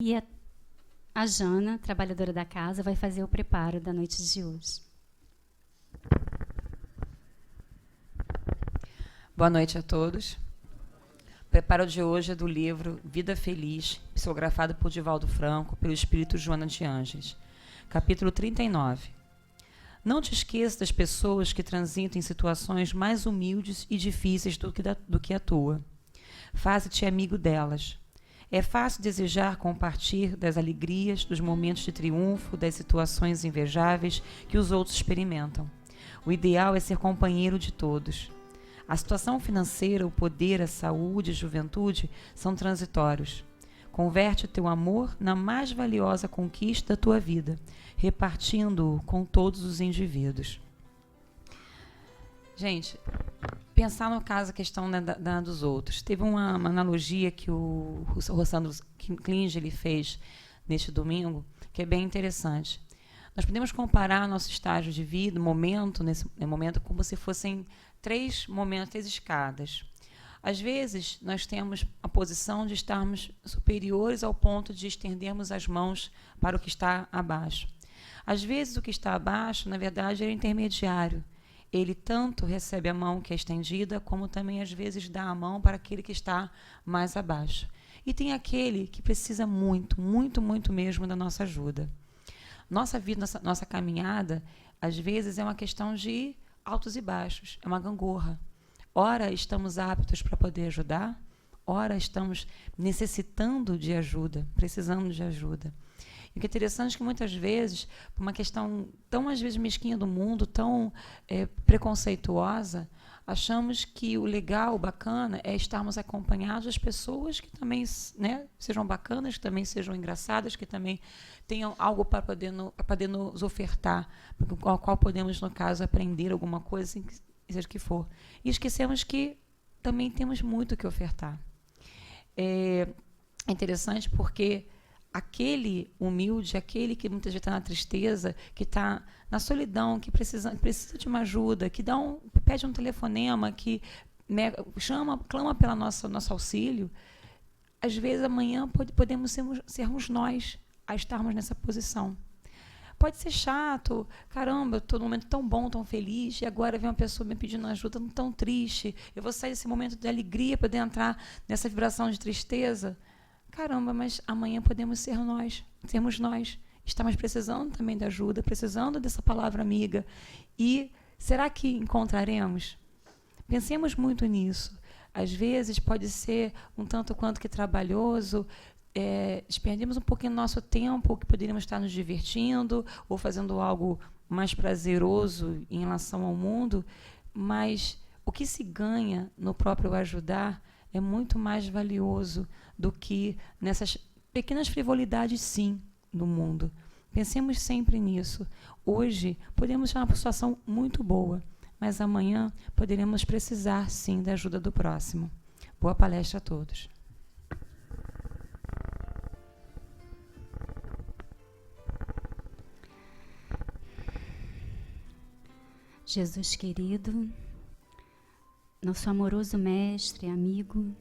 E a Jana, trabalhadora da casa, vai fazer o preparo da noite de hoje. Boa noite a todos. O preparo de hoje é do livro Vida Feliz, psicografado por Divaldo Franco, pelo espírito Joana de Ângeles. Capítulo 39. Não te esqueça das pessoas que transitam em situações mais humildes e difíceis do que a tua. Faze-te amigo delas. É fácil desejar compartilhar das alegrias, dos momentos de triunfo, das situações invejáveis que os outros experimentam. O ideal é ser companheiro de todos. A situação financeira, o poder, a saúde e a juventude são transitórios. Converte o teu amor na mais valiosa conquista da tua vida, repartindo-o com todos os indivíduos. Gente, pensar no caso, a questão dos outros. Teve uma analogia que o Rossandro Klinge ele fez neste domingo, que é bem interessante. Nós podemos comparar nosso estágio de vida, nesse momento, como se fossem três escadas. Às vezes, nós temos a posição de estarmos superiores ao ponto de estendermos as mãos para o que está abaixo. Às vezes, o que está abaixo, na verdade, é intermediário. Ele tanto recebe a mão que é estendida, como também, às vezes, dá a mão para aquele que está mais abaixo. E tem aquele que precisa muito, muito, muito mesmo da nossa ajuda. Nossa vida, nossa caminhada, às vezes, é uma questão de altos e baixos, é uma gangorra. Ora estamos aptos para poder ajudar, ora estamos necessitando de ajuda, precisando de ajuda. E o que é interessante é que muitas vezes, por uma questão tão às vezes mesquinha do mundo, tão preconceituosa, achamos que o legal, o bacana, é estarmos acompanhados das pessoas que também, né, sejam bacanas, que também sejam engraçadas, que também tenham algo para poder nos ofertar, com a qual podemos, no caso, aprender alguma coisa, seja o que for. E esquecemos que também temos muito o que ofertar. É interessante porque aquele humilde, aquele que muitas vezes está na tristeza, que está na solidão, que precisa de uma ajuda, que pede um telefonema, que clama pelo nosso auxílio, às vezes amanhã podemos sermos nós a estarmos nessa posição. Pode ser chato, caramba, eu estou num momento tão bom, tão feliz, e agora vem uma pessoa me pedindo ajuda, tão triste, eu vou sair desse momento de alegria, poder entrar nessa vibração de tristeza. Caramba, mas amanhã podemos sermos nós. Estamos precisando também de ajuda, precisando dessa palavra amiga. E será que encontraremos? Pensemos muito nisso. Às vezes pode ser um tanto quanto que trabalhoso, desperdemos um pouquinho do nosso tempo, que poderíamos estar nos divertindo ou fazendo algo mais prazeroso em relação ao mundo, mas o que se ganha no próprio ajudar é muito mais valioso do que nessas pequenas frivolidades, sim, do mundo. Pensemos sempre nisso. Hoje podemos estar numa situação muito boa, mas amanhã poderemos precisar, sim, da ajuda do próximo. Boa palestra a todos. Jesus querido, nosso amoroso mestre, amigo,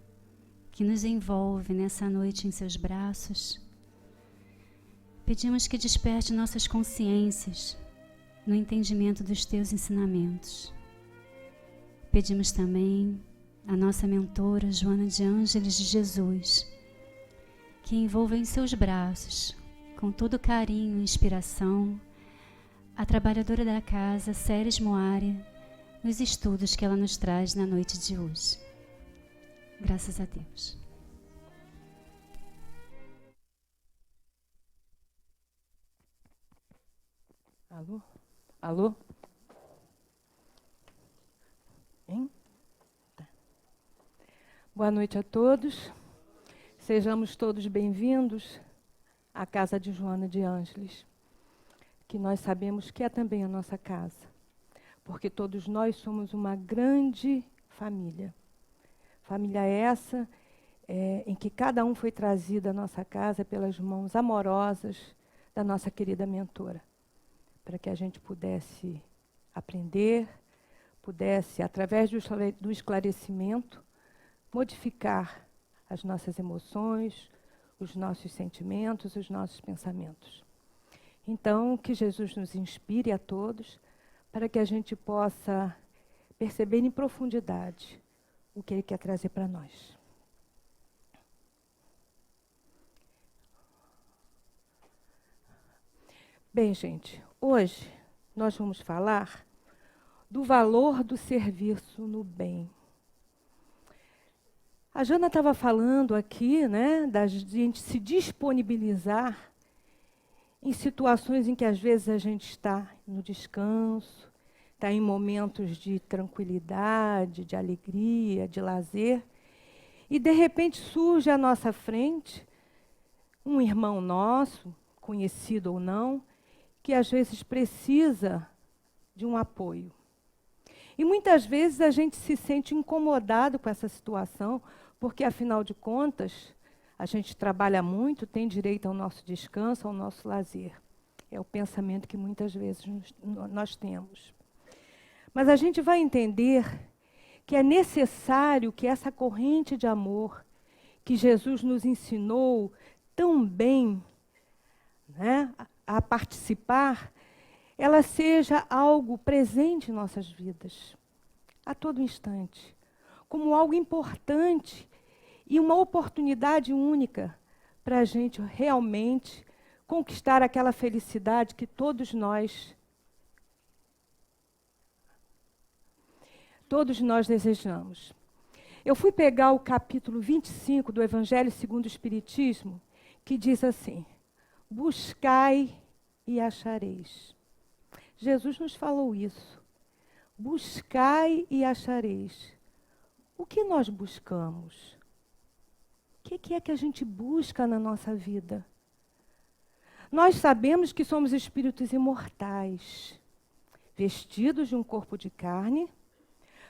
que nos envolve nessa noite em seus braços, pedimos que desperte nossas consciências no entendimento dos teus ensinamentos. Pedimos também a nossa mentora, Joana de Ângeles de Jesus, que envolva em seus braços, com todo carinho e inspiração, a trabalhadora da casa, Ceres Moária, nos estudos que ela nos traz na noite de hoje. Graças a Deus. Alô? Alô? Hein? Tá. Boa noite a todos. Sejamos todos bem-vindos à casa de Joana de Ângeles, que nós sabemos que é também a nossa casa, porque todos nós somos uma grande família. Família essa em que cada um foi trazido à nossa casa pelas mãos amorosas da nossa querida mentora, para que a gente pudesse aprender, pudesse, através do esclarecimento, modificar as nossas emoções, os nossos sentimentos, os nossos pensamentos. Então, que Jesus nos inspire a todos para que a gente possa perceber em profundidade o que Ele quer trazer para nós. Bem, gente, hoje nós vamos falar do valor do serviço no bem. A Jana estava falando aqui, né, da gente se disponibilizar em situações em que às vezes a gente está no descanso, está em momentos de tranquilidade, de alegria, de lazer, e de repente surge à nossa frente um irmão nosso, conhecido ou não, que às vezes precisa de um apoio. E muitas vezes a gente se sente incomodado com essa situação, porque, afinal de contas, a gente trabalha muito, tem direito ao nosso descanso, ao nosso lazer. É o pensamento que muitas vezes nós temos. Mas a gente vai entender que é necessário que essa corrente de amor que Jesus nos ensinou tão bem, né, a participar, ela seja algo presente em nossas vidas, a todo instante, como algo importante e uma oportunidade única para a gente realmente conquistar aquela felicidade que todos nós desejamos. Eu fui pegar o capítulo 25 do Evangelho segundo o Espiritismo, que diz assim: buscai e achareis. Jesus nos falou isso. Buscai e achareis. O que nós buscamos? O que é que a gente busca na nossa vida? Nós sabemos que somos espíritos imortais, vestidos de um corpo de carne,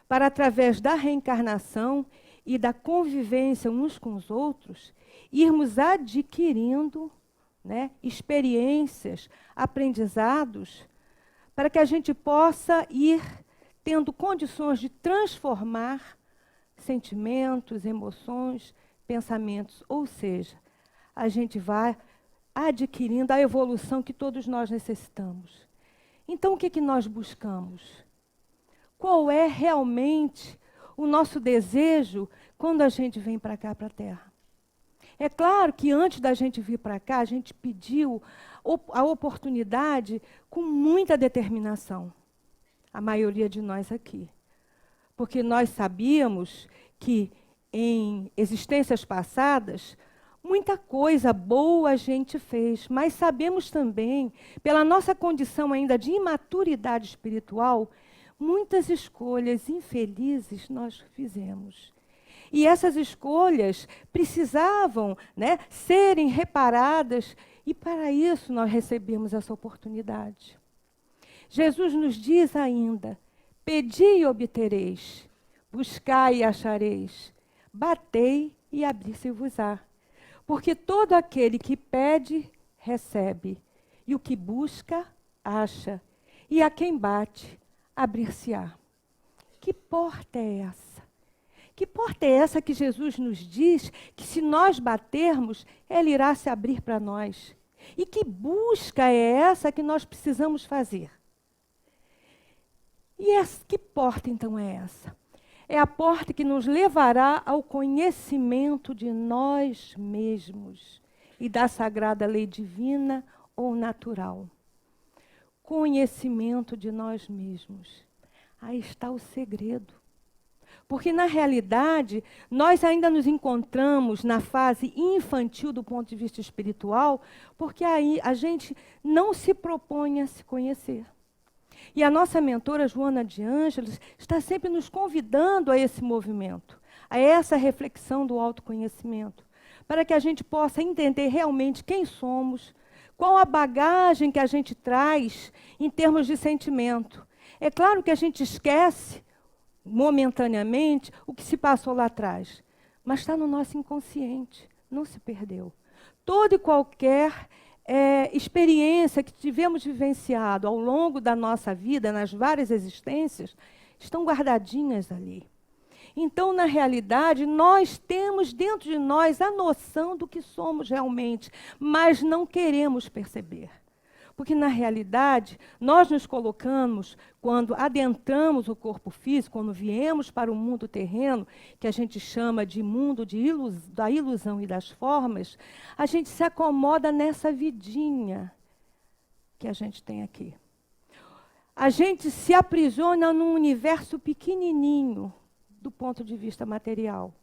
para, através da reencarnação e da convivência uns com os outros, irmos adquirindo, né, experiências, aprendizados, para que a gente possa ir tendo condições de transformar sentimentos, emoções, pensamentos. Ou seja, a gente vai adquirindo a evolução que todos nós necessitamos. Então, o que nós buscamos? Qual é realmente o nosso desejo quando a gente vem para cá, para a Terra? É claro que antes da gente vir para cá, a gente pediu a oportunidade com muita determinação. A maioria de nós aqui. Porque nós sabíamos que em existências passadas, muita coisa boa a gente fez, mas sabemos também, pela nossa condição ainda de imaturidade espiritual, muitas escolhas infelizes nós fizemos. E essas escolhas precisavam, né, serem reparadas, e para isso nós recebemos essa oportunidade. Jesus nos diz ainda: pedi e obtereis, buscai e achareis, batei e abrir-se-vos-á. Porque todo aquele que pede, recebe, e o que busca, acha, e a quem bate, abrir-se-á. Que porta é essa? Que porta é essa que Jesus nos diz que, se nós batermos, ela irá se abrir para nós? E que busca é essa que nós precisamos fazer? E que porta, então, é essa? É a porta que nos levará ao conhecimento de nós mesmos e da sagrada lei divina ou natural. Conhecimento de nós mesmos. Aí está o segredo. Porque, na realidade, nós ainda nos encontramos na fase infantil do ponto de vista espiritual, porque aí a gente não se propõe a se conhecer. E a nossa mentora, Joana de Ângeles, está sempre nos convidando a esse movimento, a essa reflexão do autoconhecimento, para que a gente possa entender realmente quem somos, qual a bagagem que a gente traz em termos de sentimento. É claro que a gente esquece, momentaneamente, o que se passou lá atrás, mas está no nosso inconsciente, não se perdeu. Toda e qualquer experiência que tivemos vivenciado ao longo da nossa vida, nas várias existências, estão guardadinhas ali. Então, na realidade, nós temos dentro de nós a noção do que somos realmente, mas não queremos perceber. Porque, na realidade, nós nos colocamos, quando adentramos o corpo físico, quando viemos para o mundo terreno, que a gente chama de mundo da ilusão e das formas, a gente se acomoda nessa vidinha que a gente tem aqui. A gente se aprisiona num universo pequenininho, do ponto de vista material.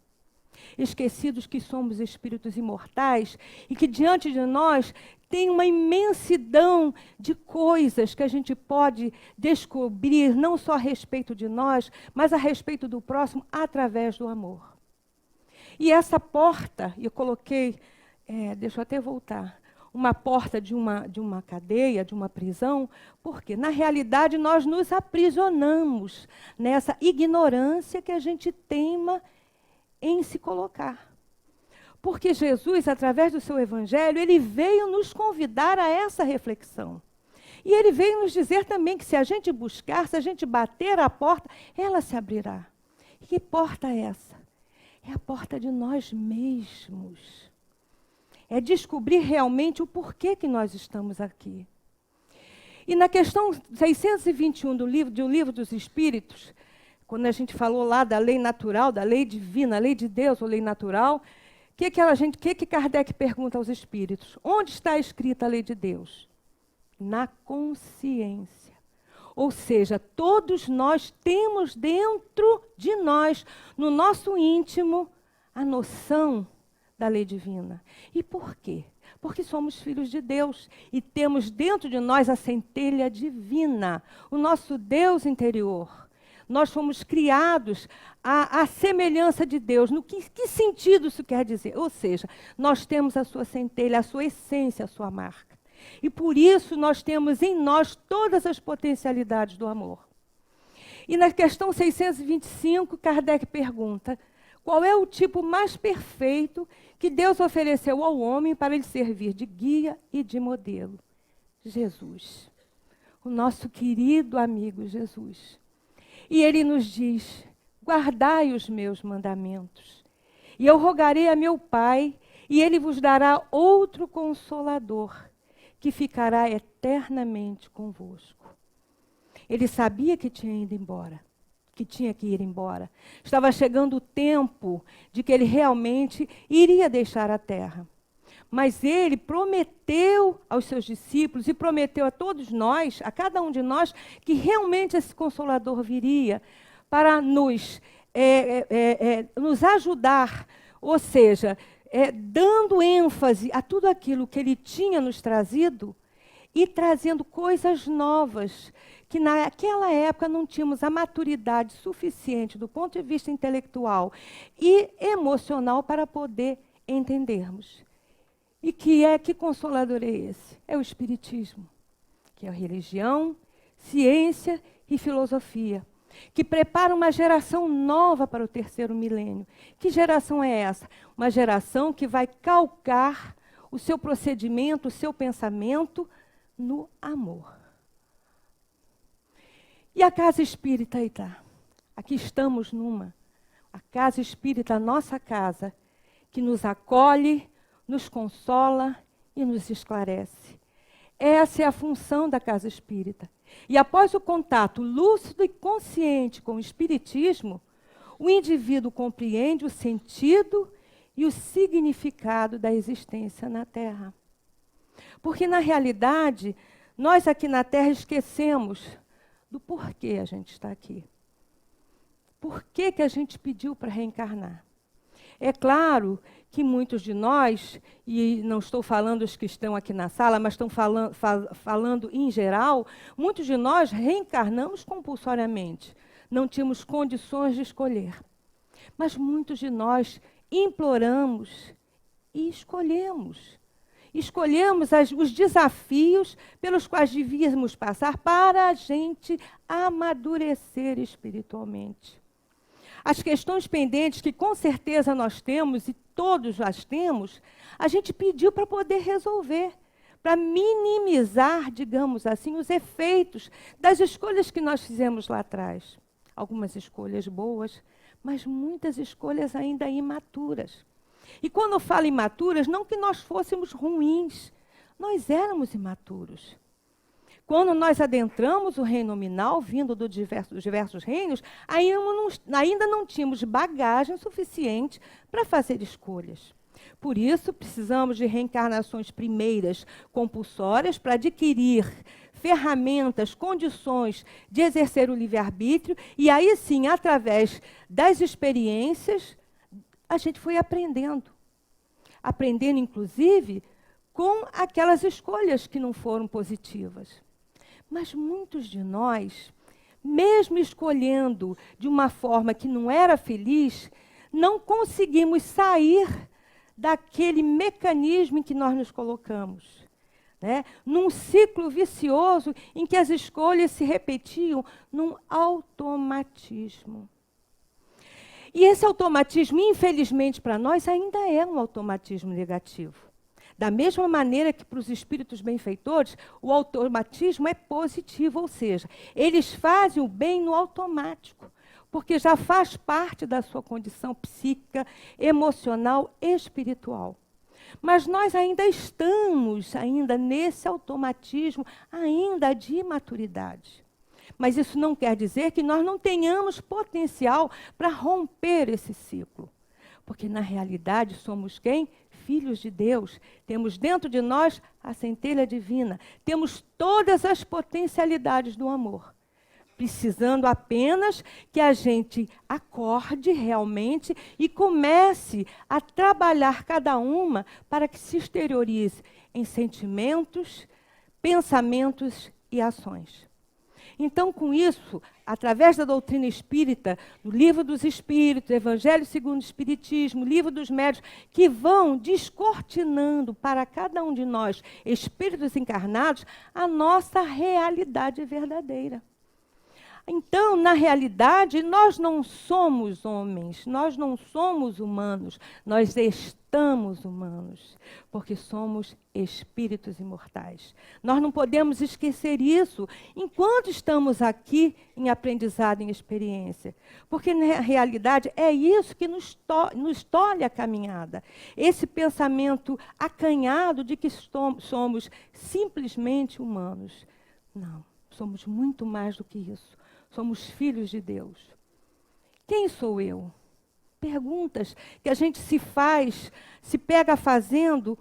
Esquecidos que somos espíritos imortais e que diante de nós tem uma imensidão de coisas que a gente pode descobrir, não só a respeito de nós, mas a respeito do próximo, através do amor. E essa porta, eu coloquei, deixa eu até voltar, uma porta de uma cadeia, de uma prisão, porque, na realidade, nós nos aprisionamos nessa ignorância que a gente teima em se colocar. Porque Jesus, através do seu evangelho, ele veio nos convidar a essa reflexão. E ele veio nos dizer também que se a gente buscar, se a gente bater a porta, ela se abrirá. E que porta é essa? É a porta de nós mesmos. É descobrir realmente o porquê que nós estamos aqui. E na questão 621 do Livro dos Espíritos, quando a gente falou lá da lei natural, da lei divina, lei de Deus ou lei natural, o que Kardec pergunta aos espíritos? Onde está escrita a lei de Deus? Na consciência. Ou seja, todos nós temos dentro de nós, no nosso íntimo, a noção da lei divina. E por quê? Porque somos filhos de Deus e temos dentro de nós a centelha divina, o nosso Deus interior. Nós fomos criados à semelhança de Deus. No que sentido isso quer dizer? Ou seja, nós temos a sua centelha, a sua essência, a sua marca. E por isso nós temos em nós todas as potencialidades do amor. E na questão 625, Kardec pergunta: qual é o tipo mais perfeito que Deus ofereceu ao homem para ele servir de guia e de modelo? Jesus. O nosso querido amigo Jesus. E ele nos diz: guardai os meus mandamentos, e eu rogarei a meu Pai, e ele vos dará outro Consolador, que ficará eternamente convosco. Ele sabia que tinha ido embora, que tinha que ir embora. Estava chegando o tempo de que ele realmente iria deixar a terra. Mas ele prometeu aos seus discípulos e prometeu a todos nós, a cada um de nós, que realmente esse Consolador viria para nos ajudar, ou seja, dando ênfase a tudo aquilo que ele tinha nos trazido e trazendo coisas novas, que naquela época não tínhamos a maturidade suficiente do ponto de vista intelectual e emocional para poder entendermos. E que Consolador é esse? É o Espiritismo, que é a religião, ciência e filosofia, que prepara uma geração nova para o terceiro milênio. Que geração é essa? Uma geração que vai calcar o seu procedimento, o seu pensamento no amor. E a casa espírita aí está. Aqui estamos a casa espírita, a nossa casa, que nos acolhe, nos consola e nos esclarece. Essa é a função da casa espírita. E após o contato lúcido e consciente com o espiritismo, o indivíduo compreende o sentido e o significado da existência na Terra. Porque, na realidade, nós aqui na Terra esquecemos do porquê a gente está aqui. Por que a gente pediu para reencarnar? É claro que muitos de nós, e não estou falando os que estão aqui na sala, mas estão falando em geral, muitos de nós reencarnamos compulsoriamente. Não tínhamos condições de escolher. Mas muitos de nós imploramos e escolhemos. Escolhemos os desafios pelos quais devíamos passar para a gente amadurecer espiritualmente. As questões pendentes que com certeza nós temos, e todos as temos, a gente pediu para poder resolver, para minimizar, digamos assim, os efeitos das escolhas que nós fizemos lá atrás. Algumas escolhas boas, mas muitas escolhas ainda imaturas. E quando eu falo imaturas, não que nós fôssemos ruins, nós éramos imaturos. Quando nós adentramos o reino nominal, vindo dos diversos reinos, ainda não tínhamos bagagem suficiente para fazer escolhas. Por isso, precisamos de reencarnações primeiras, compulsórias, para adquirir ferramentas, condições de exercer o livre-arbítrio, e aí sim, através das experiências, a gente foi aprendendo. Aprendendo, inclusive, com aquelas escolhas que não foram positivas. Mas muitos de nós, mesmo escolhendo de uma forma que não era feliz, não conseguimos sair daquele mecanismo em que nós nos colocamos, né? Num ciclo vicioso em que as escolhas se repetiam num automatismo. E esse automatismo, infelizmente para nós, ainda é um automatismo negativo. Da mesma maneira que para os espíritos benfeitores, o automatismo é positivo, ou seja, eles fazem o bem no automático, porque já faz parte da sua condição psíquica, emocional e espiritual. Mas nós ainda estamos nesse automatismo, ainda de imaturidade. Mas isso não quer dizer que nós não tenhamos potencial para romper esse ciclo. Porque, na realidade, somos quem? Filhos de Deus. Temos dentro de nós a centelha divina. Temos todas as potencialidades do amor. Precisando apenas que a gente acorde realmente e comece a trabalhar cada uma para que se exteriorize em sentimentos, pensamentos e ações. Então, com isso, através da doutrina espírita, do Livro dos Espíritos, Evangelho segundo o Espiritismo, Livro dos Médiuns, que vão descortinando para cada um de nós, espíritos encarnados, a nossa realidade verdadeira. Então, na realidade, nós não somos homens, nós não somos humanos, nós estamos humanos, porque somos espíritos imortais. Nós não podemos esquecer isso enquanto estamos aqui em aprendizado, em experiência, porque na realidade é isso que nos tolhe a caminhada. Esse pensamento acanhado de que somos simplesmente humanos. Não, somos muito mais do que isso. Somos filhos de Deus. Quem sou eu? Perguntas que a gente se faz, se pega fazendo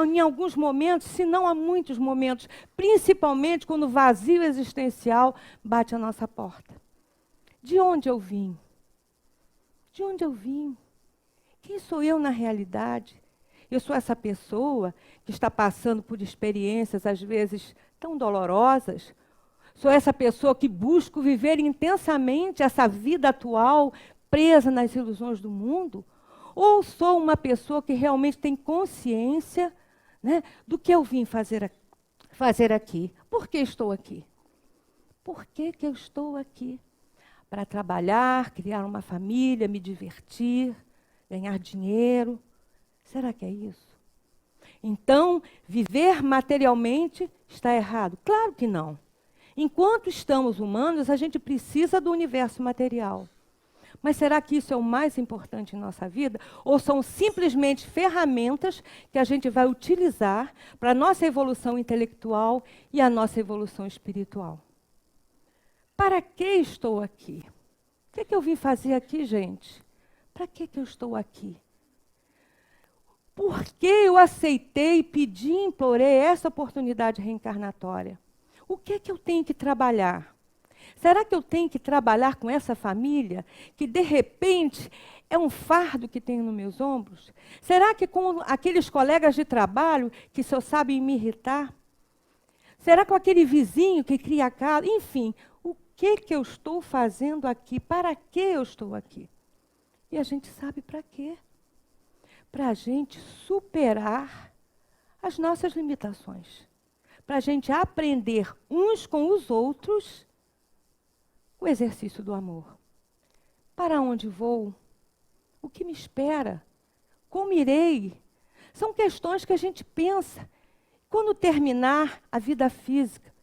em alguns momentos, se não há muitos momentos, principalmente quando o vazio existencial bate à nossa porta. De onde eu vim? De onde eu vim? Quem sou eu na realidade? Eu sou essa pessoa que está passando por experiências, às vezes, tão dolorosas. Sou essa pessoa que busco viver intensamente essa vida atual, presa nas ilusões do mundo? Ou sou uma pessoa que realmente tem consciência, né, do que eu vim fazer aqui? Por que estou aqui? Por que eu estou aqui? Para trabalhar, criar uma família, me divertir, ganhar dinheiro. Será que é isso? Então, viver materialmente está errado? Claro que não. Enquanto estamos humanos, a gente precisa do universo material. Mas será que isso é o mais importante em nossa vida? Ou são simplesmente ferramentas que a gente vai utilizar para a nossa evolução intelectual e a nossa evolução espiritual? Para que estou aqui? O que eu vim fazer aqui, gente? Para que eu estou aqui? Por que eu aceitei, pedi, implorei essa oportunidade reencarnatória? O que eu tenho que trabalhar? Será que eu tenho que trabalhar com essa família que, de repente, é um fardo que tenho nos meus ombros? Será que com aqueles colegas de trabalho que só sabem me irritar? Será com aquele vizinho que cria caso? Enfim, o que eu estou fazendo aqui? Para que eu estou aqui? E a gente sabe para quê? Para a gente superar as nossas limitações. Para a gente aprender uns com os outros o exercício do amor. Para onde vou? O que me espera? Como irei? São questões que a gente pensa. Quando terminar a vida física,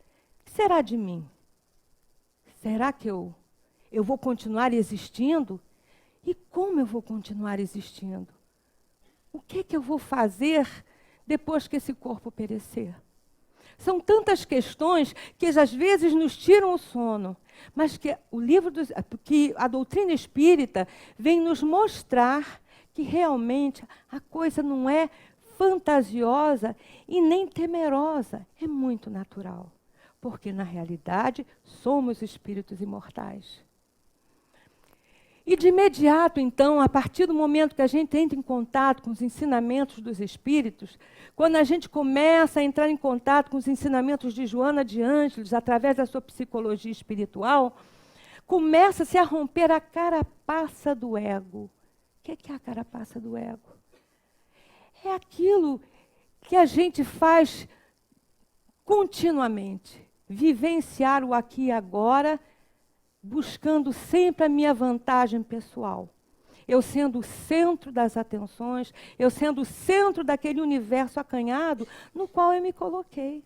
o que será de mim? Será que eu Eu vou continuar existindo? E como eu vou continuar existindo? O que eu vou fazer depois que esse corpo perecer? São tantas questões que às vezes nos tiram o sono, mas que que a doutrina espírita vem nos mostrar que realmente a coisa não é fantasiosa e nem temerosa, é muito natural, porque na realidade somos espíritos imortais. E de imediato, então, a partir do momento que a gente entra em contato com os ensinamentos dos espíritos, quando a gente começa a entrar em contato com os ensinamentos de Joana de Ângeles, através da sua psicologia espiritual, começa-se a romper a carapaça do ego. O que é a carapaça do ego? É aquilo que a gente faz continuamente, vivenciar o aqui e agora, buscando sempre a minha vantagem pessoal. Eu sendo o centro das atenções, eu sendo o centro daquele universo acanhado no qual eu me coloquei.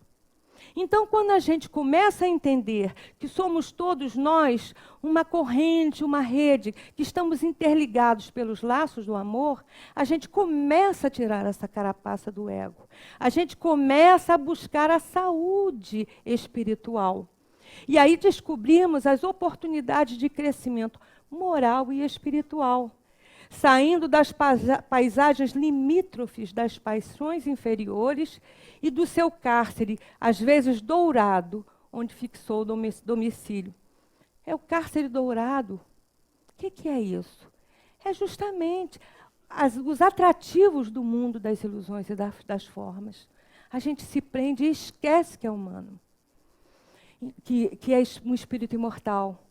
Então, quando a gente começa a entender que somos todos nós uma corrente, uma rede, que estamos interligados pelos laços do amor, a gente começa a tirar essa carapaça do ego. A gente começa a buscar a saúde espiritual. E aí descobrimos as oportunidades de crescimento moral e espiritual, saindo das paisagens limítrofes das paixões inferiores e do seu cárcere, às vezes dourado, onde fixou o domicílio. É o cárcere dourado. O que é isso? É justamente os atrativos do mundo das ilusões e das formas. A gente se prende e esquece que é humano. Que é um espírito imortal.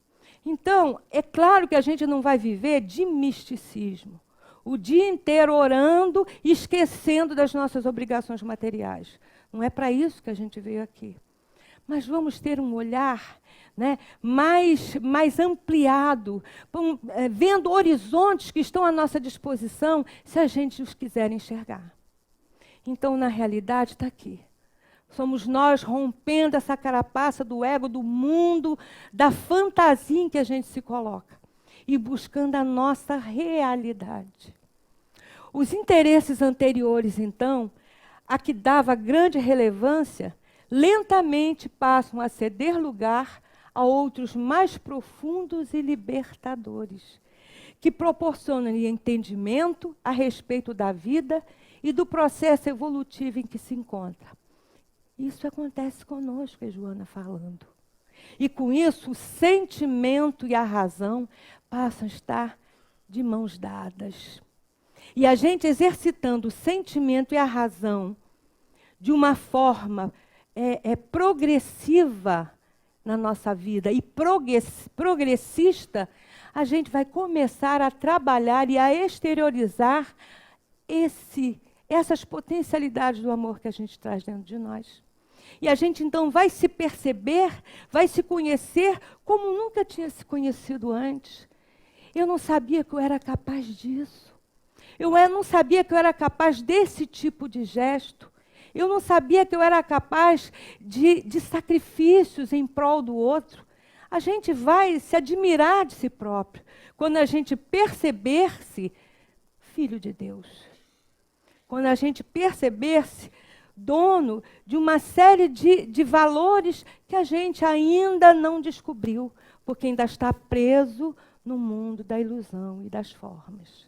Então, é claro que a gente não vai viver de misticismo, o dia inteiro orando e esquecendo das nossas obrigações materiais. Não é para isso que a gente veio aqui. Mas vamos ter um olhar, né, mais ampliado, vendo horizontes que estão à nossa disposição, se a gente os quiser enxergar. Então, na realidade, está aqui. Somos nós rompendo essa carapaça do ego, do mundo, da fantasia em que a gente se coloca e buscando a nossa realidade. Os interesses anteriores, então, a que dava grande relevância, lentamente passam a ceder lugar a outros mais profundos e libertadores, que proporcionam-lhe entendimento a respeito da vida e do processo evolutivo em que se encontra. Isso acontece conosco, é Joana falando. E com isso, o sentimento e a razão passam a estar de mãos dadas. E a gente exercitando o sentimento e a razão de uma forma progressiva na nossa vida e progressista, a gente vai começar a trabalhar e a exteriorizar essas potencialidades do amor que a gente traz dentro de nós. E a gente, então, vai se perceber, vai se conhecer como nunca tinha se conhecido antes. Eu não sabia que eu era capaz disso. Eu não sabia que eu era capaz desse tipo de gesto. Eu não sabia que eu era capaz de sacrifícios em prol do outro. A gente vai se admirar de si próprio quando a gente perceber-se filho de Deus. Quando a gente perceber-se dono de uma série de valores que a gente ainda não descobriu, porque ainda está preso no mundo da ilusão e das formas.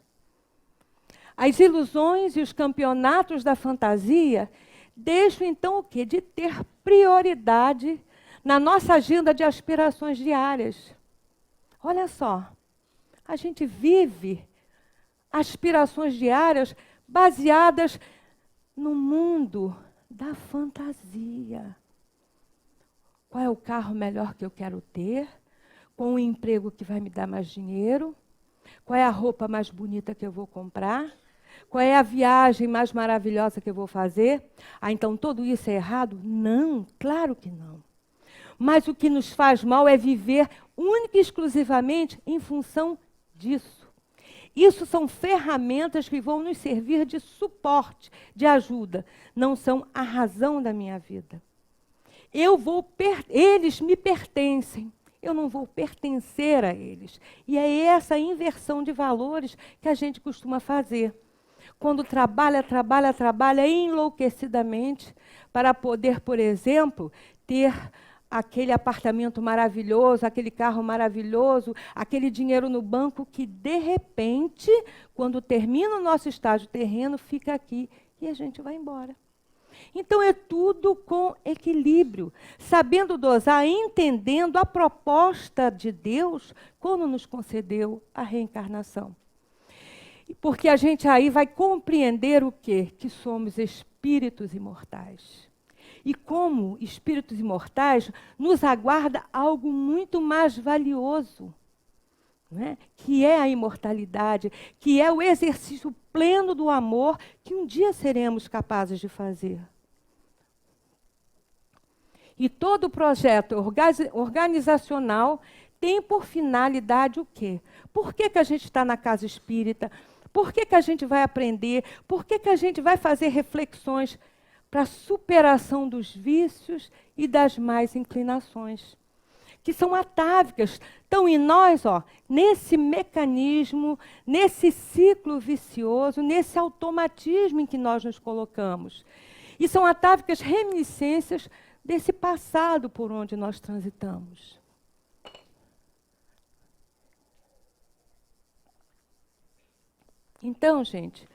As ilusões e os campeonatos da fantasia deixam, então, o quê? De ter prioridade na nossa agenda de aspirações diárias. Olha só, a gente vive aspirações diárias baseadas no mundo da fantasia. Qual é o carro melhor que eu quero ter? Qual o emprego que vai me dar mais dinheiro? Qual é a roupa mais bonita que eu vou comprar? Qual é a viagem mais maravilhosa que eu vou fazer? Então tudo isso é errado? Não, claro que não. Mas o que nos faz mal é viver única e exclusivamente em função disso. Isso são ferramentas que vão nos servir de suporte, de ajuda. Não são a razão da minha vida. Eles me pertencem. eu não vou pertencer a eles. E é essa inversão de valores que a gente costuma fazer. Quando trabalha enlouquecidamente para poder, por exemplo, ter aquele apartamento maravilhoso, aquele carro maravilhoso, aquele dinheiro no banco que, de repente, quando termina o nosso estágio terreno, fica aqui e a gente vai embora. Então, é tudo com equilíbrio, sabendo dosar, entendendo a proposta de Deus quando nos concedeu a reencarnação. Porque a gente aí vai compreender o quê? Que somos espíritos imortais. E como espíritos imortais, nos aguarda algo muito mais valioso, né? Que é a imortalidade, que é o exercício pleno do amor que um dia seremos capazes de fazer. E todo o projeto organizacional tem por finalidade o quê? Por que a gente está na casa espírita? Por que a gente vai aprender? Por que a gente vai fazer reflexões para a superação dos vícios e das más inclinações? Que são atávicas, estão em nós, nesse mecanismo, nesse ciclo vicioso, nesse automatismo em que nós nos colocamos. E são atávicas reminiscências desse passado por onde nós transitamos. Então, gente,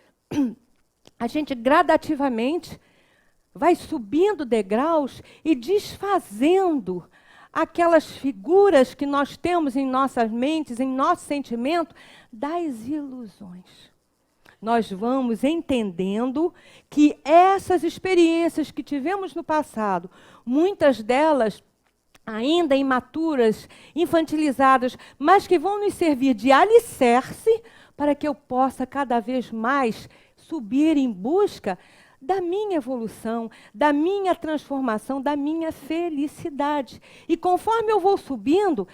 a gente gradativamente vai subindo degraus e desfazendo aquelas figuras que nós temos em nossas mentes, em nosso sentimento, das ilusões. Nós vamos entendendo que essas experiências que tivemos no passado, muitas delas ainda imaturas, infantilizadas, mas que vão nos servir de alicerce para que eu possa cada vez mais subir em busca da minha evolução, da minha transformação, da minha felicidade. E conforme eu vou subindo,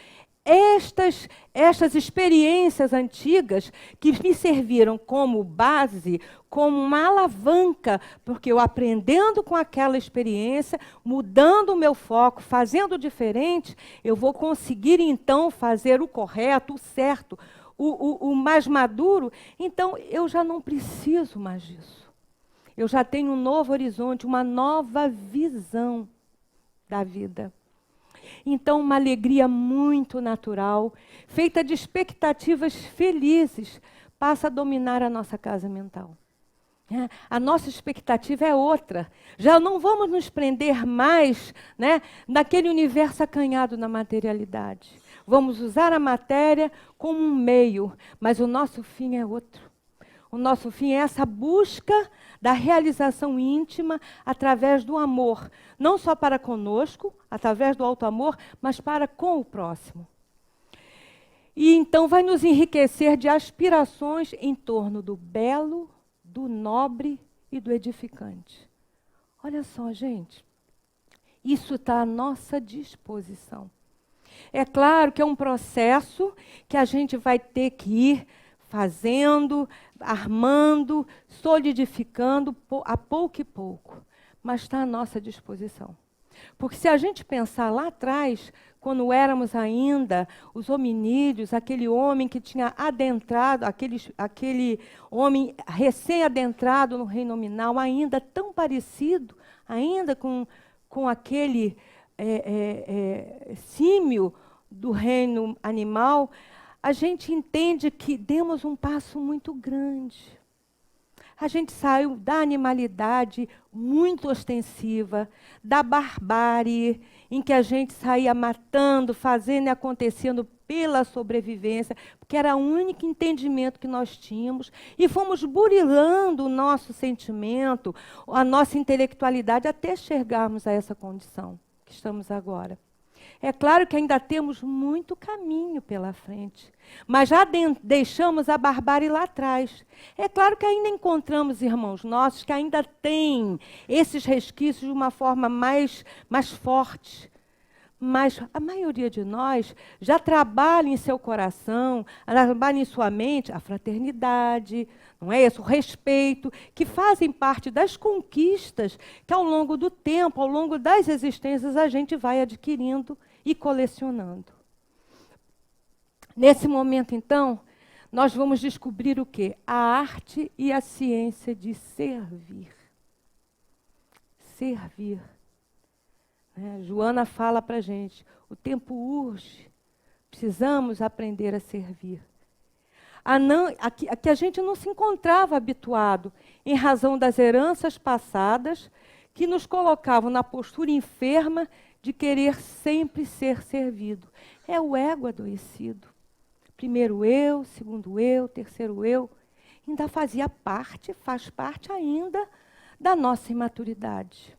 estas experiências antigas que me serviram como base, como uma alavanca, porque eu aprendendo com aquela experiência, mudando o meu foco, fazendo diferente, eu vou conseguir então fazer o correto, o certo, o mais maduro. Então eu já não preciso mais disso. Eu já tenho um novo horizonte, uma nova visão da vida. Então, uma alegria muito natural, feita de expectativas felizes, passa a dominar a nossa casa mental. A nossa expectativa é outra. Já não vamos nos prender mais, naquele universo acanhado na materialidade. Vamos usar a matéria como um meio, mas o nosso fim é outro. O nosso fim é essa busca da realização íntima através do amor, não só para conosco, através do alto amor, mas para com o próximo. E então vai nos enriquecer de aspirações em torno do belo, do nobre e do edificante. Olha só, gente, isso está à nossa disposição. É claro que é um processo que a gente vai ter que ir fazendo, armando, solidificando a pouco e pouco. Mas está à nossa disposição. Porque se a gente pensar lá atrás, quando éramos ainda os hominídeos, aquele homem que tinha adentrado, aquele homem recém-adentrado no reino nominal, ainda tão parecido, ainda com aquele símio do reino animal, a gente entende que demos um passo muito grande. A gente saiu da animalidade muito ostensiva, da barbárie, em que a gente saía matando, fazendo e acontecendo pela sobrevivência, porque era o único entendimento que nós tínhamos, e fomos burilando o nosso sentimento, a nossa intelectualidade, até chegarmos a essa condição que estamos agora. É claro que ainda temos muito caminho pela frente, mas já deixamos a barbárie lá atrás. É claro que ainda encontramos irmãos nossos que ainda têm esses resquícios de uma forma mais forte. Mas a maioria de nós já trabalha em seu coração, trabalha em sua mente a fraternidade, não é isso? O respeito, que fazem parte das conquistas que ao longo do tempo, ao longo das existências, a gente vai adquirindo e colecionando. Nesse momento, então, nós vamos descobrir o quê? A arte e a ciência de servir. Servir. Joana fala para a gente, o tempo urge, precisamos aprender a servir. A que a gente não se encontrava habituado, em razão das heranças passadas, que nos colocavam na postura enferma de querer sempre ser servido. É o ego adoecido. Primeiro eu, segundo eu, terceiro eu. Ainda faz parte ainda da nossa imaturidade.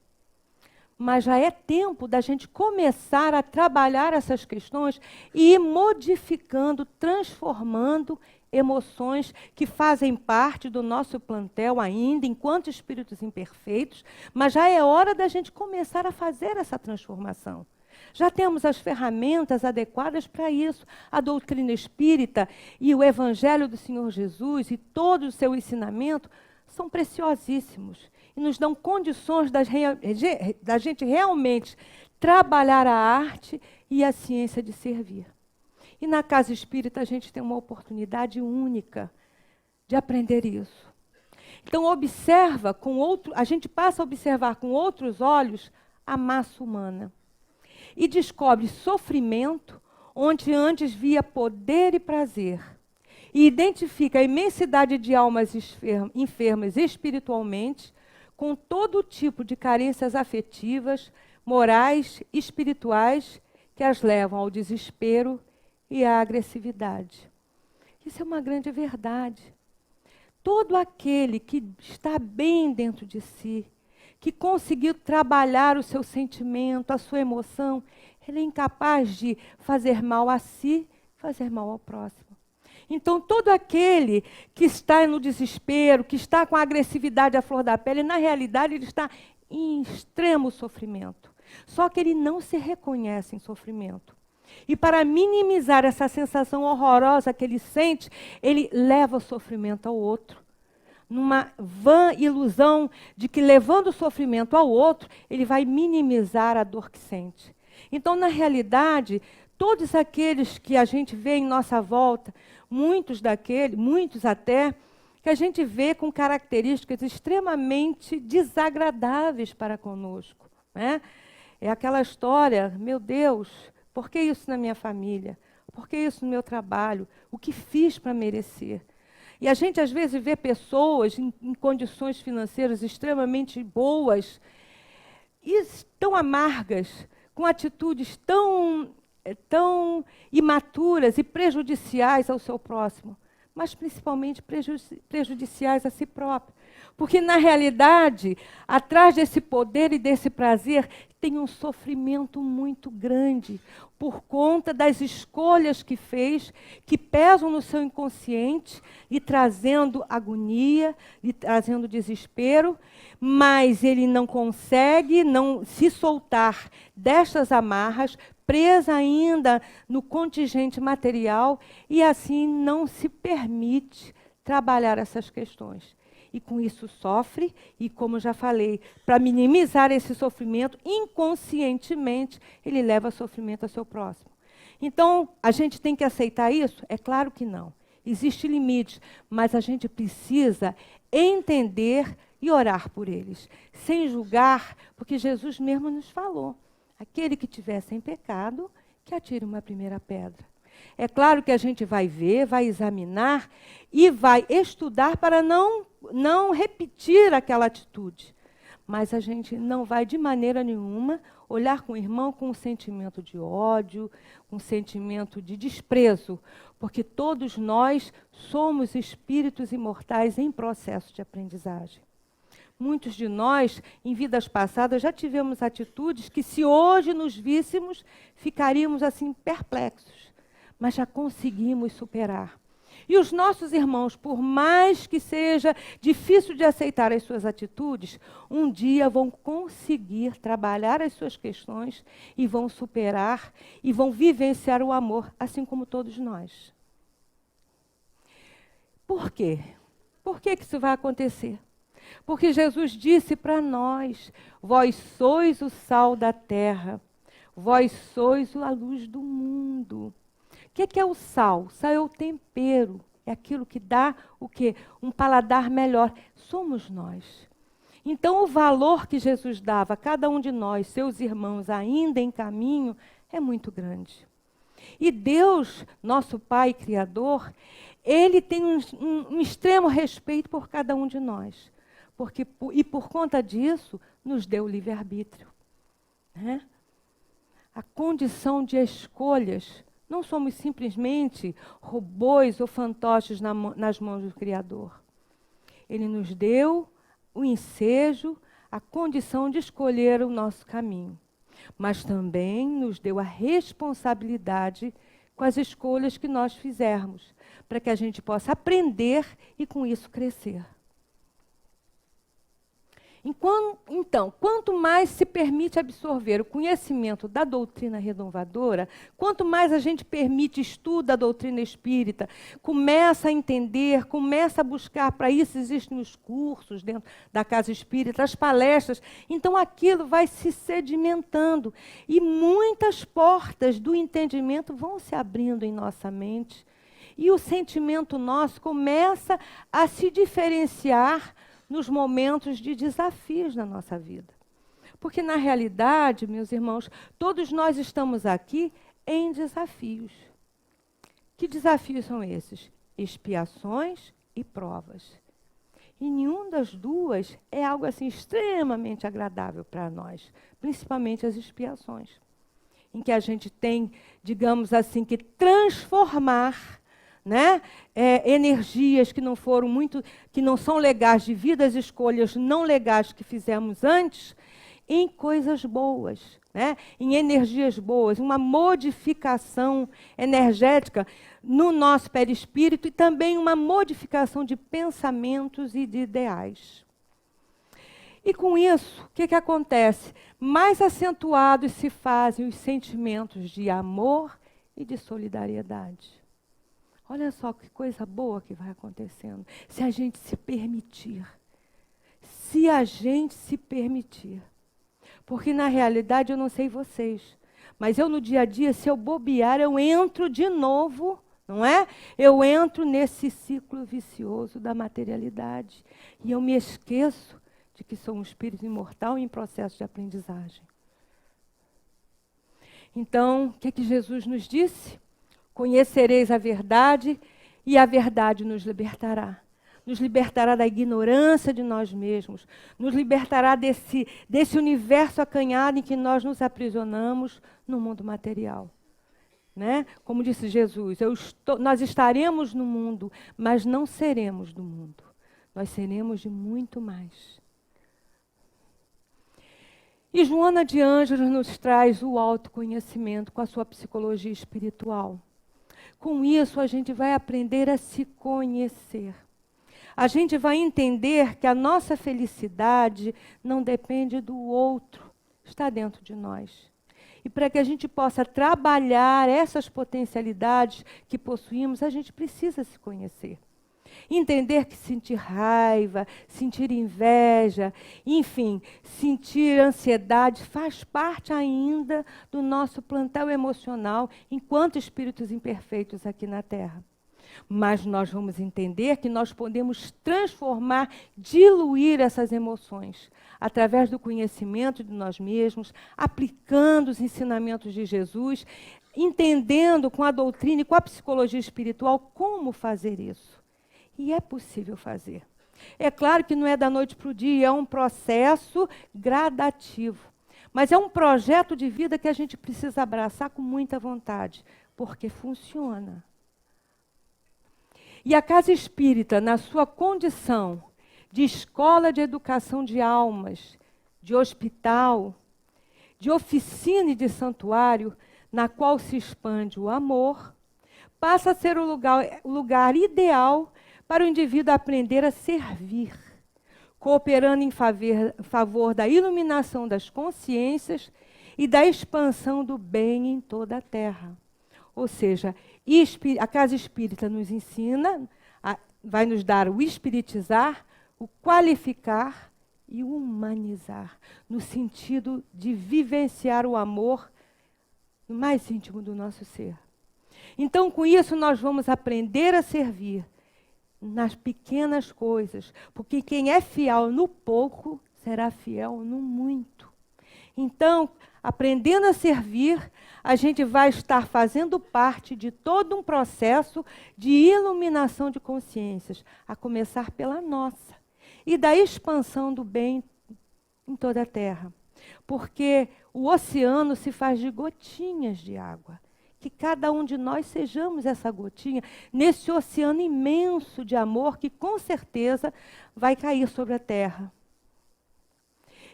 Mas já é tempo da gente começar a trabalhar essas questões e ir modificando, transformando emoções que fazem parte do nosso plantel ainda, enquanto espíritos imperfeitos, mas já é hora da gente começar a fazer essa transformação. Já temos as ferramentas adequadas para isso. A doutrina espírita e o Evangelho do Senhor Jesus e todo o seu ensinamento são preciosíssimos e nos dão condições da gente realmente trabalhar a arte e a ciência de servir. E na casa espírita a gente tem uma oportunidade única de aprender isso. Então a gente passa a observar com outros olhos a massa humana e descobre sofrimento onde antes via poder e prazer. E identifica a imensidade de almas enfermas espiritualmente, com todo tipo de carências afetivas, morais, espirituais, que as levam ao desespero e à agressividade. Isso é uma grande verdade. Todo aquele que está bem dentro de si, que conseguiu trabalhar o seu sentimento, a sua emoção, ele é incapaz de fazer mal a si, fazer mal ao próximo. Então, todo aquele que está no desespero, que está com a agressividade à flor da pele, na realidade ele está em extremo sofrimento. Só que ele não se reconhece em sofrimento. E para minimizar essa sensação horrorosa que ele sente, ele leva o sofrimento ao outro. Numa vã ilusão de que, levando o sofrimento ao outro, ele vai minimizar a dor que sente. Então, na realidade, todos aqueles que a gente vê em nossa volta, muitos até, que a gente vê com características extremamente desagradáveis para conosco. Né? É aquela história, meu Deus, por que isso na minha família? Por que isso no meu trabalho? O que fiz para merecer? E a gente, às vezes, vê pessoas em condições financeiras extremamente boas e tão amargas, com atitudes tão imaturas e prejudiciais ao seu próximo, mas principalmente prejudiciais a si próprio. Porque, na realidade, atrás desse poder e desse prazer, tem um sofrimento muito grande, por conta das escolhas que fez, que pesam no seu inconsciente, e trazendo agonia, e trazendo desespero, mas ele não consegue não se soltar destas amarras, presa ainda no contingente material, e assim não se permite trabalhar essas questões. E com isso sofre, e como já falei, para minimizar esse sofrimento, inconscientemente, ele leva sofrimento ao seu próximo. Então, a gente tem que aceitar isso? É claro que não. Existem limites, mas a gente precisa entender e orar por eles, sem julgar, porque Jesus mesmo nos falou, aquele que tiver sem pecado, que atire uma primeira pedra. É claro que a gente vai ver, vai examinar e vai estudar para não repetir aquela atitude. Mas a gente não vai, de maneira nenhuma, olhar com o irmão com um sentimento de ódio, um sentimento de desprezo, porque todos nós somos espíritos imortais em processo de aprendizagem. Muitos de nós, em vidas passadas, já tivemos atitudes que, se hoje nos víssemos, ficaríamos assim perplexos, mas já conseguimos superar. E os nossos irmãos, por mais que seja difícil de aceitar as suas atitudes, um dia vão conseguir trabalhar as suas questões e vão superar e vão vivenciar o amor, assim como todos nós. Por quê? Por que isso vai acontecer? Porque Jesus disse para nós, vós sois o sal da terra, vós sois a luz do mundo. O que é o sal? O sal é o tempero, é aquilo que dá o quê? Um paladar melhor. Somos nós. Então, o valor que Jesus dava a cada um de nós, seus irmãos, ainda em caminho, é muito grande. E Deus, nosso Pai Criador, Ele tem um extremo respeito por cada um de nós. E por conta disso, nos deu o livre-arbítrio. Né? A condição de escolhas. Não somos simplesmente robôs ou fantoches nas mãos do Criador. Ele nos deu o ensejo, a condição de escolher o nosso caminho. Mas também nos deu a responsabilidade com as escolhas que nós fizermos, para que a gente possa aprender e com isso crescer. Então, quanto mais se permite absorver o conhecimento da doutrina renovadora, quanto mais a gente permite estudo da doutrina espírita, começa a entender, começa a buscar, para isso existem os cursos dentro da casa espírita, as palestras, então aquilo vai se sedimentando e muitas portas do entendimento vão se abrindo em nossa mente e o sentimento nosso começa a se diferenciar nos momentos de desafios na nossa vida. Porque, na realidade, meus irmãos, todos nós estamos aqui em desafios. Que desafios são esses? Expiações e provas. E nenhuma das duas é algo assim extremamente agradável para nós, principalmente as expiações, em que a gente tem, digamos assim, que transformar, né, energias que não foram muito, que não são legais devido às escolhas não legais que fizemos antes, em coisas boas, né, em energias boas, uma modificação energética no nosso perispírito e também uma modificação de pensamentos e de ideais. E com isso, o que acontece? Mais acentuados se fazem os sentimentos de amor e de solidariedade. Olha só que coisa boa que vai acontecendo. Se a gente se permitir. Se a gente se permitir. Porque, na realidade, eu não sei vocês, mas eu, no dia a dia, se eu bobear, eu entro de novo, não é? Eu entro nesse ciclo vicioso da materialidade. E eu me esqueço de que sou um espírito imortal em processo de aprendizagem. Então, o que Jesus nos disse? Conhecereis a verdade e a verdade nos libertará. Nos libertará da ignorância de nós mesmos. Nos libertará desse universo acanhado em que nós nos aprisionamos no mundo material. Né? Como disse Jesus, nós estaremos no mundo, mas não seremos do mundo. Nós seremos de muito mais. E Joana de Ângeles nos traz o autoconhecimento com a sua psicologia espiritual. Com isso, a gente vai aprender a se conhecer. A gente vai entender que a nossa felicidade não depende do outro, está dentro de nós. E para que a gente possa trabalhar essas potencialidades que possuímos, a gente precisa se conhecer. Entender que sentir raiva, sentir inveja, enfim, sentir ansiedade faz parte ainda do nosso plantel emocional enquanto espíritos imperfeitos aqui na Terra. Mas nós vamos entender que nós podemos transformar, diluir essas emoções através do conhecimento de nós mesmos, aplicando os ensinamentos de Jesus, entendendo com a doutrina e com a psicologia espiritual como fazer isso. E é possível fazer. É claro que não é da noite para o dia, é um processo gradativo. Mas é um projeto de vida que a gente precisa abraçar com muita vontade, porque funciona. E a Casa Espírita, na sua condição de escola de educação de almas, de hospital, de oficina e de santuário, na qual se expande o amor, passa a ser o lugar ideal para o indivíduo aprender a servir, cooperando em favor da iluminação das consciências e da expansão do bem em toda a Terra. Ou seja, a Casa Espírita nos ensina, vai nos dar o espiritizar, o qualificar e o humanizar, no sentido de vivenciar o amor no mais íntimo do nosso ser. Então, com isso, nós vamos aprender a servir nas pequenas coisas, porque quem é fiel no pouco será fiel no muito. Então, aprendendo a servir, a gente vai estar fazendo parte de todo um processo de iluminação de consciências, a começar pela nossa, e da expansão do bem em toda a Terra. Porque o oceano se faz de gotinhas de água. Que cada um de nós sejamos essa gotinha nesse oceano imenso de amor que com certeza vai cair sobre a Terra.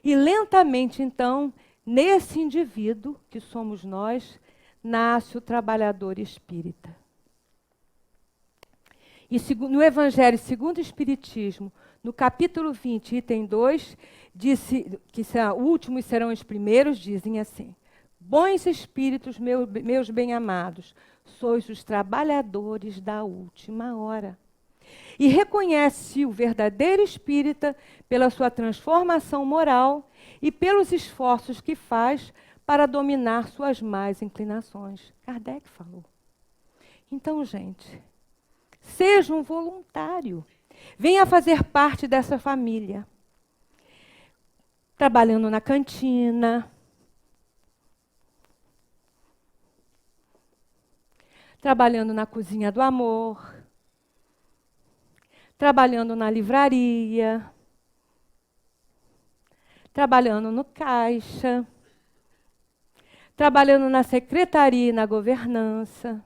E lentamente, então, nesse indivíduo, que somos nós, nasce o trabalhador espírita. E no Evangelho segundo o Espiritismo, no capítulo 20, item 2, disse que últimos serão os primeiros, dizem assim: bons espíritos, meus bem-amados, sois os trabalhadores da última hora. E reconhece o verdadeiro espírita pela sua transformação moral e pelos esforços que faz para dominar suas más inclinações. Kardec falou. Então, gente, seja um voluntário. Venha fazer parte dessa família. Trabalhando na cantina, trabalhando na cozinha do amor, trabalhando na livraria, trabalhando no caixa, trabalhando na secretaria e na governança,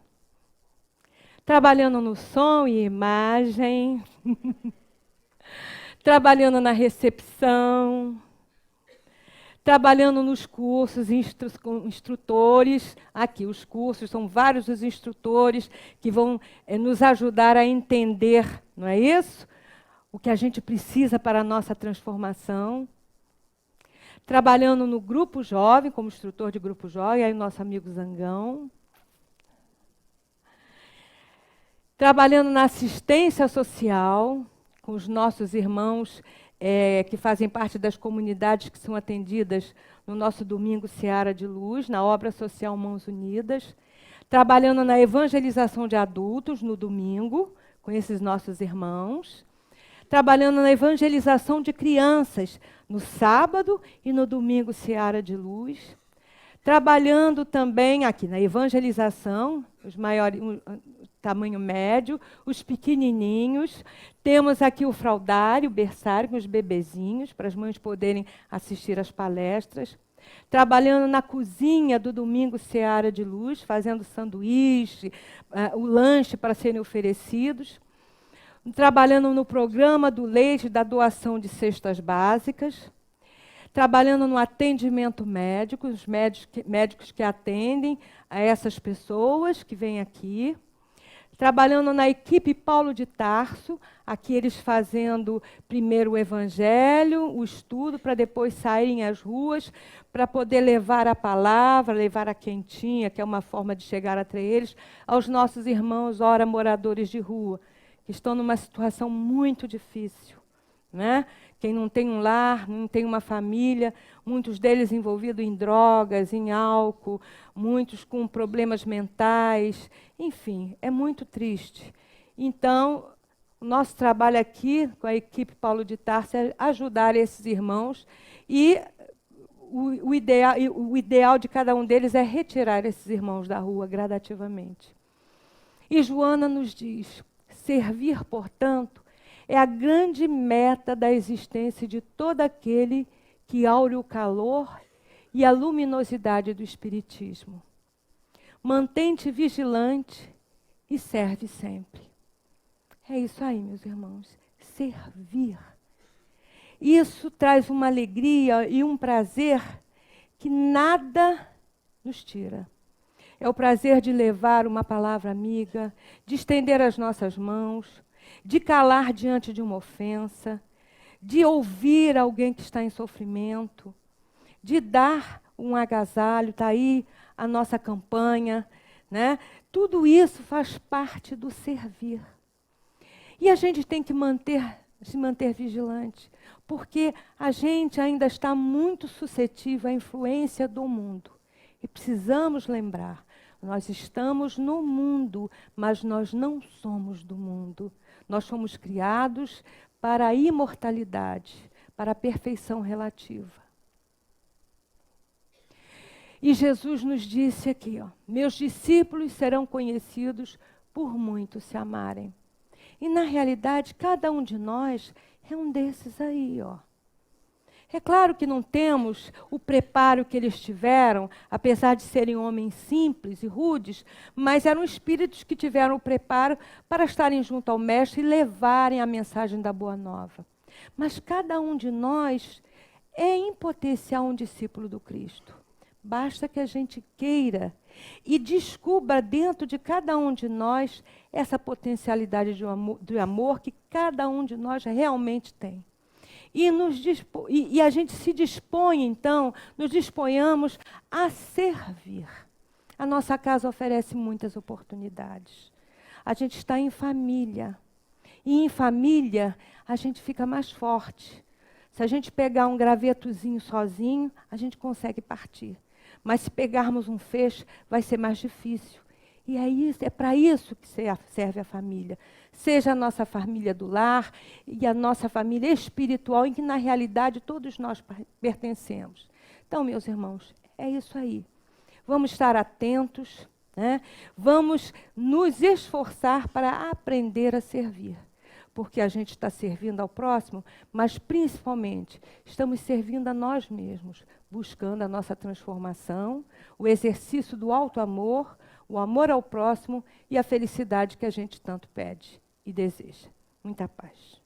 trabalhando no som e imagem, trabalhando na recepção, trabalhando nos cursos, com instrutores. Aqui, os cursos, são vários os instrutores que vão nos ajudar a entender, não é isso? O que a gente precisa para a nossa transformação. Trabalhando no grupo jovem, como instrutor de grupo jovem, aí o nosso amigo Zangão. Trabalhando na assistência social, com os nossos irmãos que fazem parte das comunidades que são atendidas no nosso Domingo Seara de Luz, na obra social Mãos Unidas. Trabalhando na evangelização de adultos, no domingo, com esses nossos irmãos. Trabalhando na evangelização de crianças, no sábado e no Domingo Seara de Luz. Trabalhando também aqui na evangelização, os maiores, tamanho médio, os pequenininhos. Temos aqui o fraldário, o berçário, com os bebezinhos, para as mães poderem assistir às palestras. Trabalhando na cozinha do Domingo Seara de Luz, fazendo sanduíche, o lanche para serem oferecidos. Trabalhando no programa do leite, da doação de cestas básicas. Trabalhando no atendimento médico, os médicos que atendem a essas pessoas que vêm aqui. Trabalhando na equipe Paulo de Tarso, aqui eles fazendo primeiro o evangelho, o estudo, para depois saírem às ruas, para poder levar a palavra, levar a quentinha, que é uma forma de chegar até eles, aos nossos irmãos, ora moradores de rua, que estão numa situação muito difícil, né? Quem não tem um lar, não tem uma família, muitos deles envolvidos em drogas, em álcool, muitos com problemas mentais, enfim, é muito triste. Então, o nosso trabalho aqui, com a equipe Paulo de Tarso, é ajudar esses irmãos e o ideal de cada um deles é retirar esses irmãos da rua gradativamente. E Joana nos diz, servir, portanto, é a grande meta da existência de todo aquele que aure o calor e a luminosidade do Espiritismo. Mantém-te vigilante e serve sempre. É isso aí, meus irmãos, servir. Isso traz uma alegria e um prazer que nada nos tira. É o prazer de levar uma palavra amiga, de estender as nossas mãos, de calar diante de uma ofensa, de ouvir alguém que está em sofrimento, de dar um agasalho, está aí a nossa campanha, né? Tudo isso faz parte do servir. E a gente tem que se manter vigilante, porque a gente ainda está muito suscetível à influência do mundo. E precisamos lembrar, Nós estamos no mundo, mas nós não somos do mundo. Nós fomos criados para a imortalidade, para a perfeição relativa. E Jesus nos disse aqui, ó, meus discípulos serão conhecidos por muito se amarem. E na realidade, cada um de nós é um desses aí, ó. É claro que não temos o preparo que eles tiveram, apesar de serem homens simples e rudes, mas eram espíritos que tiveram o preparo para estarem junto ao Mestre e levarem a mensagem da Boa Nova. Mas cada um de nós é em potencial um discípulo do Cristo. Basta que a gente queira e descubra dentro de cada um de nós essa potencialidade de amor que cada um de nós realmente tem. E a gente se dispõe, então, nos disponhamos a servir. A nossa casa oferece muitas oportunidades. A gente está em família. E em família, a gente fica mais forte. Se a gente pegar um gravetozinho sozinho, a gente consegue partir. Mas se pegarmos um feixe, vai ser mais difícil. E é para isso que serve a família. Seja a nossa família do lar e a nossa família espiritual, em que, na realidade, todos nós pertencemos. Então, meus irmãos, é isso aí. Vamos estar atentos, né? Vamos nos esforçar para aprender a servir. Porque a gente está servindo ao próximo, mas, principalmente, estamos servindo a nós mesmos, buscando a nossa transformação, o exercício do alto amor, o amor ao próximo e a felicidade que a gente tanto pede e deseja. Muita paz.